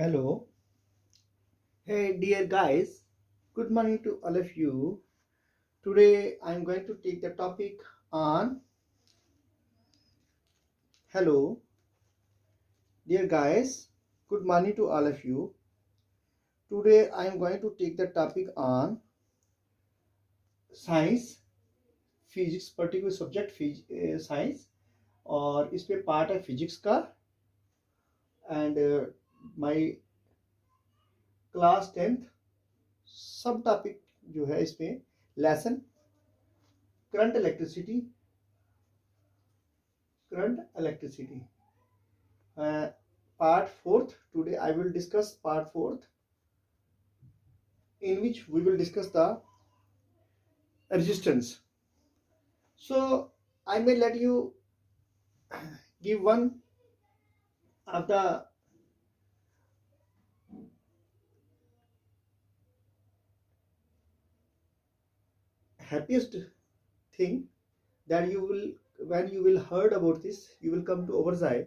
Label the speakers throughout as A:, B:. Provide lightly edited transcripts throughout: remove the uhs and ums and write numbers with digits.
A: Hello. Hey, dear guys. Good morning to all of you. Today I'm going to take the topic on. Hello, dear guys. Good morning to all of you. Today I'm going to take the topic on science, physics particular subject science और इस पे part है physics का and my class 10th सब topic जो है इसमें lesson current electricity part 4th. Today I will discuss part 4th, in which we will discuss the resistance. So I may let you give one of the happiest thing that you will, when you will heard about this, you will come to overjoyed,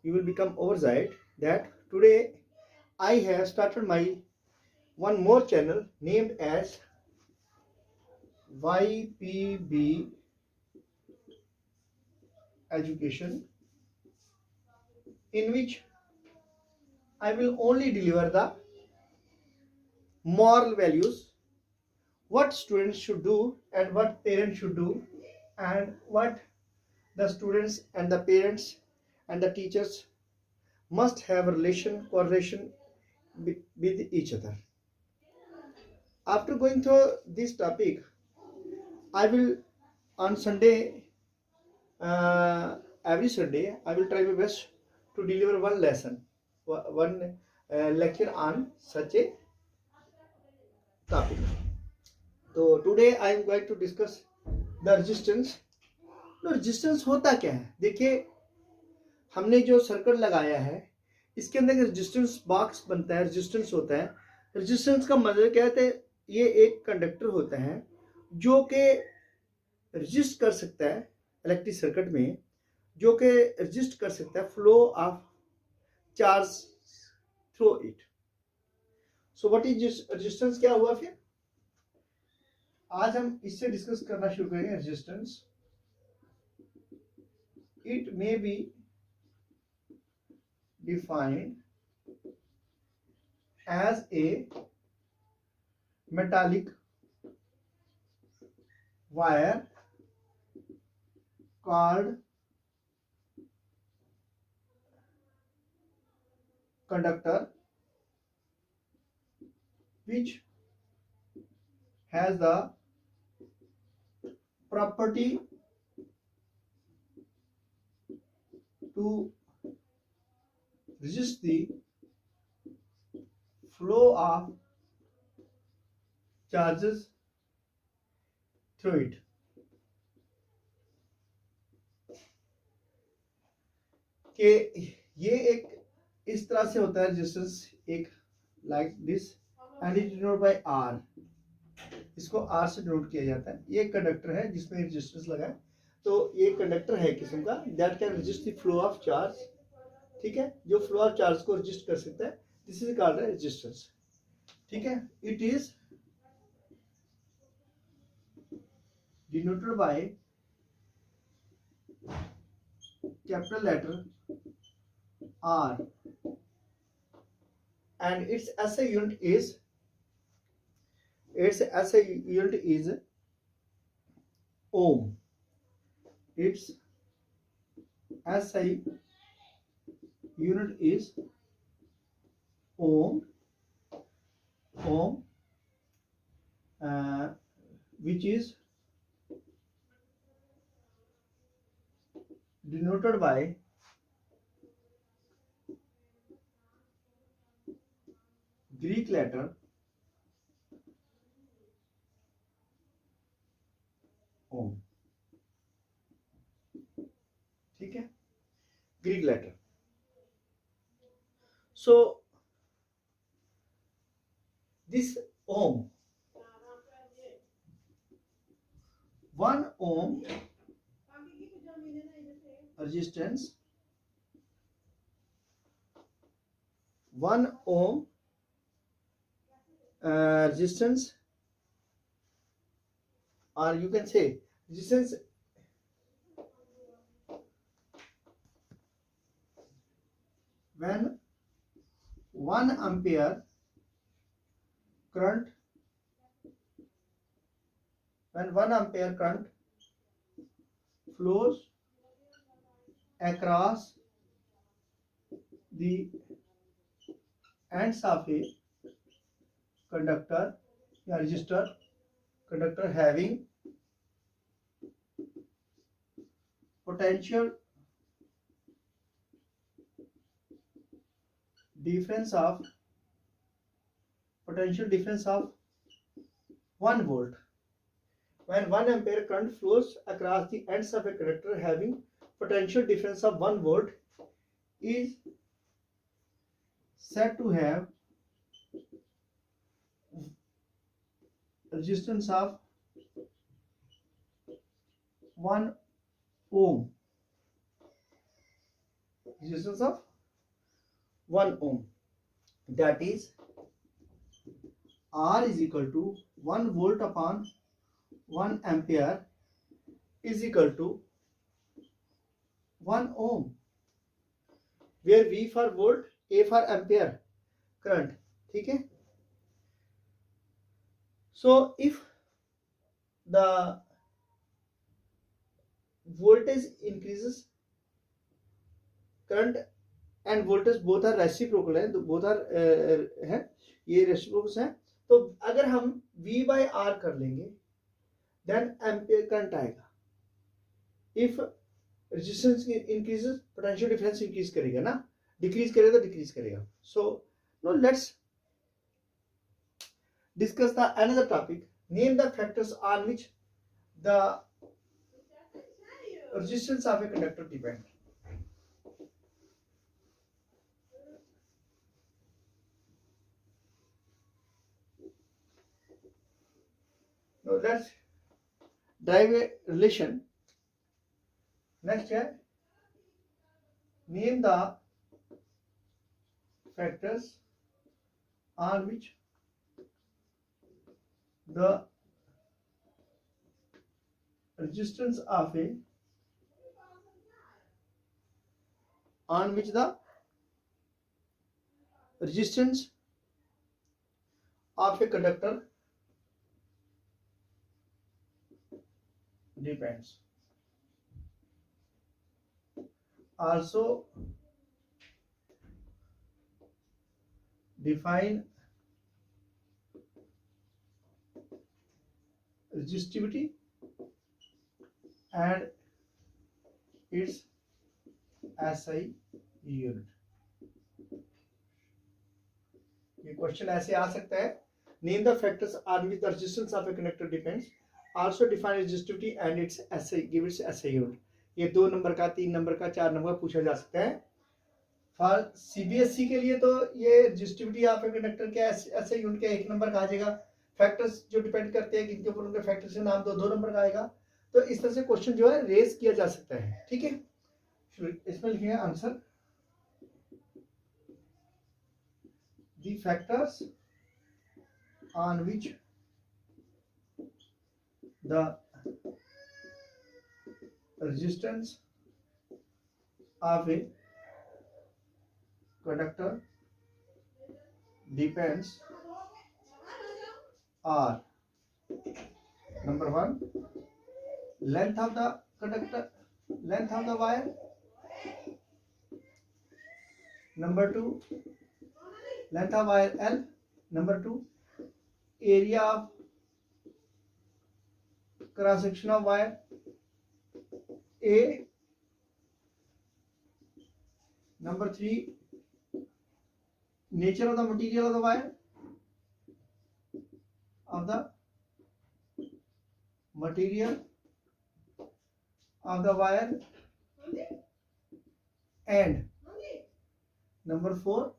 A: you will become overjoyed that today I have started my one more channel named as YPB Education, in which I will only deliver the moral values, what students should do and what parents should do, and what the students and the parents and the teachers must have a correlation with each other. After going through this topic, I will on Sunday, every Sunday, I will try my best to deliver one lesson, one lecture on such a topic. So today I am going to discuss the resistance. तो resistance होता क्या है? देखिए, हमने जो circuit लगाया है इसके अंदर रेजिस्टेंस बॉक्स बनता है, रेजिस्टेंस होता है। रेजिस्टेंस का मतलब क्या है? ये एक कंडक्टर होता है जो कि रेजिस्ट कर सकता है इलेक्ट्रिक सर्किट में, जो कि रेजिस्ट कर सकता है flow of charge through it. So what is resistance? क्या हुआ फिर? आज हम इससे डिस्कस करना शुरू करेंगे resistance. It may be defined as a metallic wire called conductor, which has the property to resist the flow of charges through it. कि ये एक इस तरह से होता है रेजिस्टेंस, एक like this and it denote by R. इसको आर से डिनोट किया जाता है। ये कंडक्टर है जिसमें रेजिस्टेंस लगा है, तो ये कंडक्टर है किस्म का that can resist the flow of charge. ठीक है, जो फ्लो ऑफ चार्ज को रेजिस्ट कर सकता है, दिस इज कॉल्ड रेजिस्टेंस। ठीक है, it is denoted by capital letter R, and its SI unit is ohm. Its SI unit is ohm, which is denoted by Greek letter ohm. ठीक है, Greek letter. So this ohm, 1 ohm resistance 1 ohm resistance, or you can say resistance when 1 ampere current, when 1 ampere current flows across the ends of a conductor or resistor, conductor having potential difference of 1 volt. When 1 ampere current flows across the ends of a conductor having potential difference of 1 volt is said to have resistance of 1 ohm. Resistance of 1 ohm. That is R is equal to 1 volt upon 1 ampere is equal to 1 ohm, where V for volt, A for ampere current. ठीक है? So if the voltage increases, current and voltage both are reciprocal है, both are है, ये reciprocals है, तो अगर हम V by R कर लेंगे then ampere current आएगा. If resistance increases, potential difference increase करेगा ना, decrease करेगा तो decrease करेगा. So now let's discuss the another topic. Name the factors on which the resistance of a conductor depends. Now let's drive a relation. Next है, name the factors on which the resistance of a conductor depends. Also define resistivity and its SI unit. ये question ऐसे आ सकता है. Name the factors on which the resistance of a conductor depends. Also define resistivity and its SI, give its SI unit. ये 2 number का, 3 number का, 4 number का पूछा जा सकता है. फॉर सीबीएसई के लिए तो ये रेजिस्टिविटी ऑफ ए कंडक्टर के SI यूनिट का 1 नंबर का आ जाएगा. फैक्टर्स जो डिपेंड करते हैं इनके ऊपर उनके फैक्टर्स के नाम 2 नंबर का आएगा. तो इस तरह से क्वेश्चन जो है रेज किया जा सकता है. ठीक है, इसमें लिखेंगे answer. The factors on which the resistance of a conductor depends are: number 1, length of the conductor, length of the wire. Number 2, length of wire L. Number 2, area of cross section of wire A. Number 3, nature of the material of the wire, and number 4,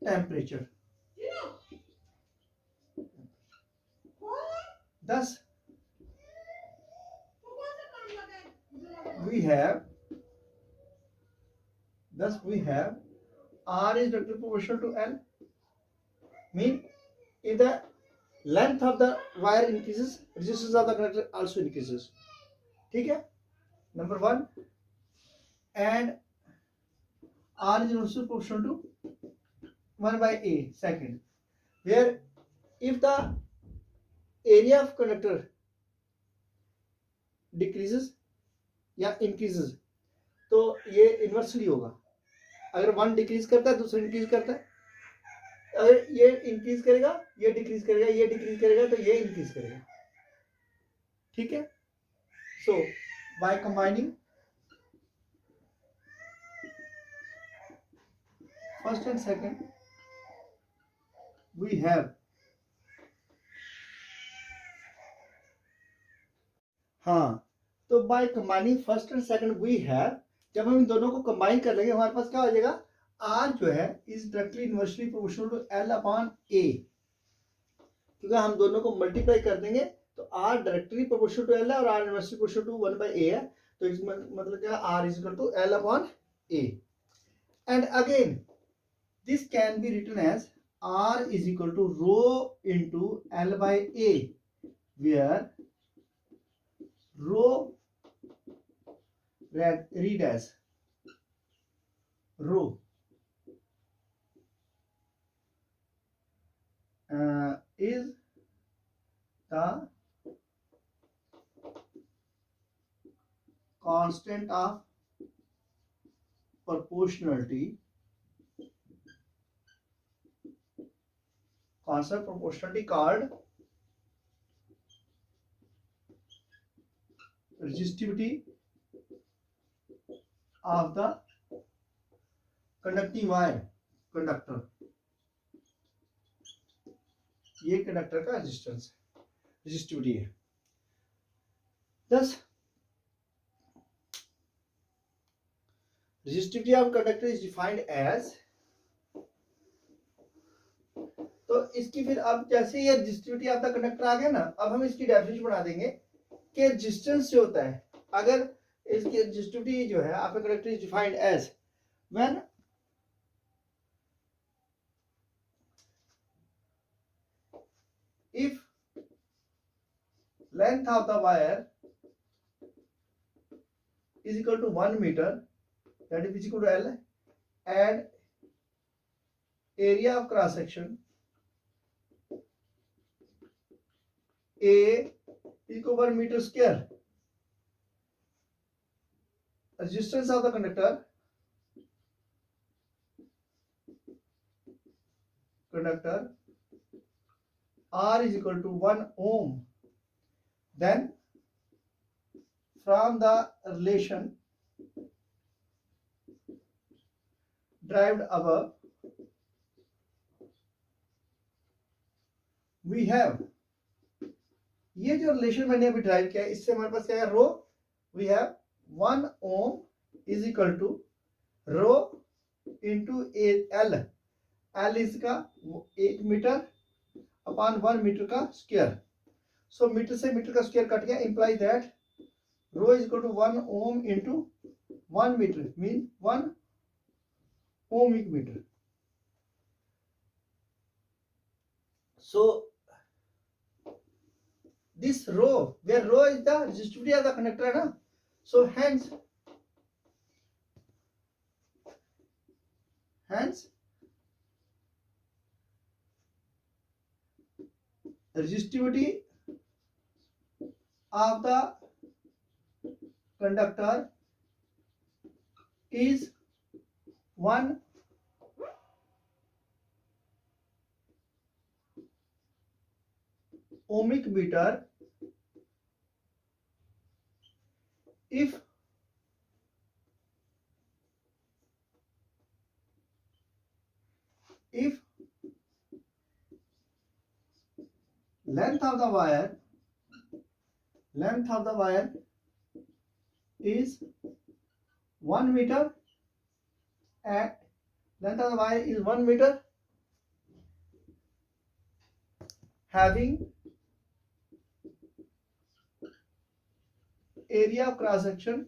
A: temperature. Thus we have R is directly proportional to L. Mean if the length of the wire increases, resistance of the conductor also increases. ठीक है, number 1. And R is also proportional to 1 by A. Second, where if the area of conductor decreases या increases, तो ये inversely होगा. अगर one decrease करता है दूसरा इंक्रीज करता है. अगर ये इंक्रीज करेगा ये डिक्रीज करेगा, ये डिक्रीज करेगा तो ये इंक्रीज करेगा. ठीक है. So by combining first and second we have हाँ, तो by combining first and second we have, जब हम इन दोनों को कंबाइन कर लेंगे हमारे पास क्या हो जाएगा, R जो है is directly inversely proportional to L upon A. क्योंकि हम दोनों को मल्टीप्लाई कर देंगे तो R directly proportional to L है और R inversely proportional to 1 by A है. तो इसमें मतलब क्या, R is equal to L upon A. And again this can be written as R is equal to rho into L by A, where rho read as rho is the constant of proportionality, constant proportionality called resistivity of the conducting wire, conductor. ये conductor का resistance resistivity है. Thus resistivity of conductor is defined as, तो इसकी फिर अब जैसे ये resistivity of the conductor आ गया ना, अब हम इसकी डेफिनेशन बना देंगे कि रेजिस्टेंस जो होता है, अगर इसकी रेजिस्टिविटी जो है आपका conductor is defined as when if length of the wire is equal to 1 meter, that is equal to L, and area of cross section A is equal to 1 meter square. Resistance of the conductor R is equal to 1 ohm. Then from the relation derived above, we have, ये जो relation मैंने अभी drive किया है इससे हमारे पास क्या है, rho, we have 1 ohm is equal to rho into L. L इसका 1 मीटर अपॉन 1 मीटर का स्क्वायर. सो मीटर से मीटर का स्क्वायर कट गया, imply that rho is equal to 1 ohm into 1 metre mean 1 ohmic meter. So this rho, where rho is the resistivity of the conductor, na? So hence resistivity of the conductor is 1 ohmic meter if length of the wire is 1 meter and length of the wire is 1 meter, having area of cross section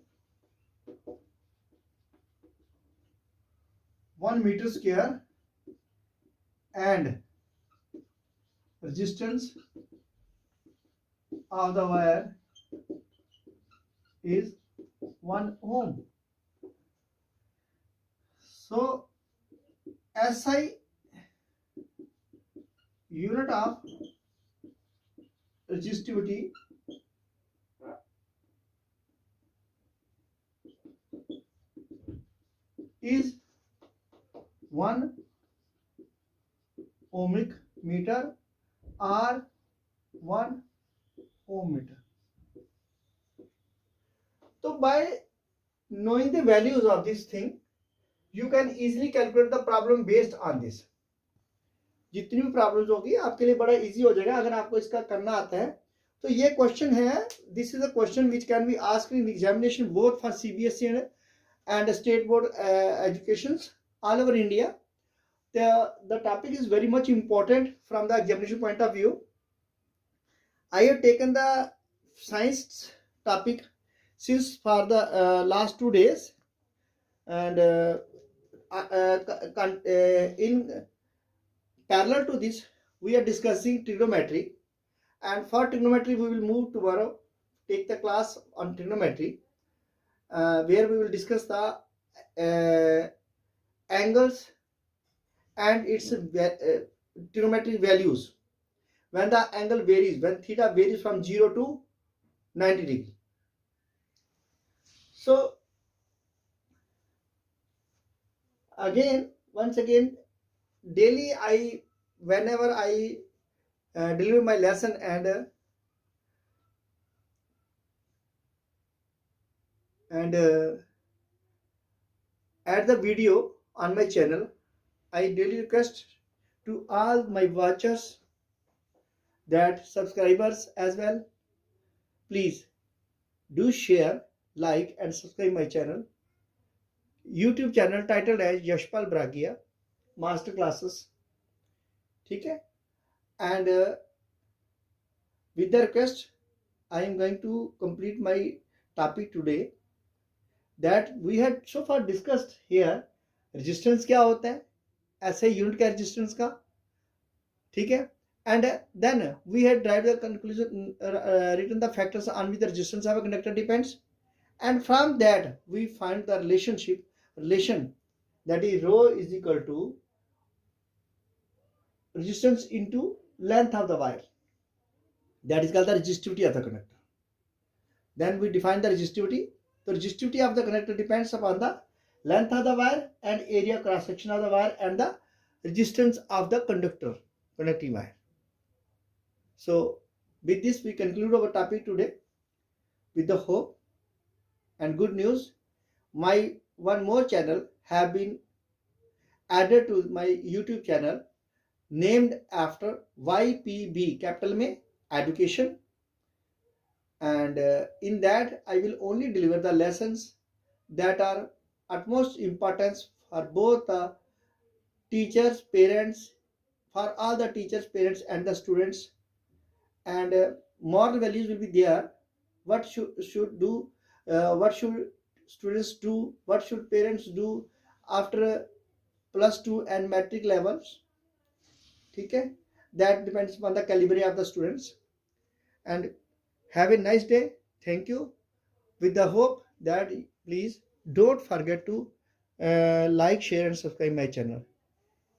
A: 1 meter square and resistance of the wire is 1 ohm. So SI unit of resistivity is 1 ohmic meter or 1 ohm meter. So by knowing the values of this thing, you can easily calculate the problem based on this. जितनी भी problems होगी आपके लिए बड़ा easy हो जाएगा अगर आपको इसका करना आता है. तो ये क्वेश्चन है, this is a question which can be asked in examination both for CBSE and state board educations all over India. The topic is very much important from the examination point of view. I have taken the science topic since for the last 2 days, and in parallel to this we are discussing trigonometry, and for trigonometry we will move tomorrow, take the class on trigonometry, where we will discuss the angles and its trigonometric values when the angle varies, when theta varies from 0 to 90 degree. So once again daily whenever I deliver my lesson and add the video on my channel, I daily request to all my watchers, that subscribers as well, please do share, like and subscribe my channel. YouTube channel titled as Yashpal Bragia Master Classes. ठीक है? And with the request, I am going to complete my topic today, that we had so far discussed here resistance क्या होता है, ऐसे unit का resistance का, ठीक है, and then we had derived the conclusion, written the factors on which the resistance of a conductor depends, and from that we find the relation that is rho is equal to resistance into length of the wire, that is called the resistivity of the conductor. Then we define the resistivity. The resistivity of the conductor depends upon the length of the wire and area cross section of the wire and the resistance of the conducting wire. So with this we conclude our topic today with the hope and good news. My one more channel have been added to my YouTube channel named after YPB capital में education, and in that I will only deliver the lessons that are utmost importance for both the teachers, parents, for all the teachers, parents and the students, and moral values will be there. What should do, what should students do, what should parents do after +2 and matric levels, ठीक है, that depends upon the caliber of the students. And have a nice day. Thank you, with the hope that please don't forget to like, share and subscribe my channel.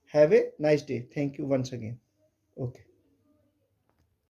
A: Have a nice day. Thank you once again. Okay.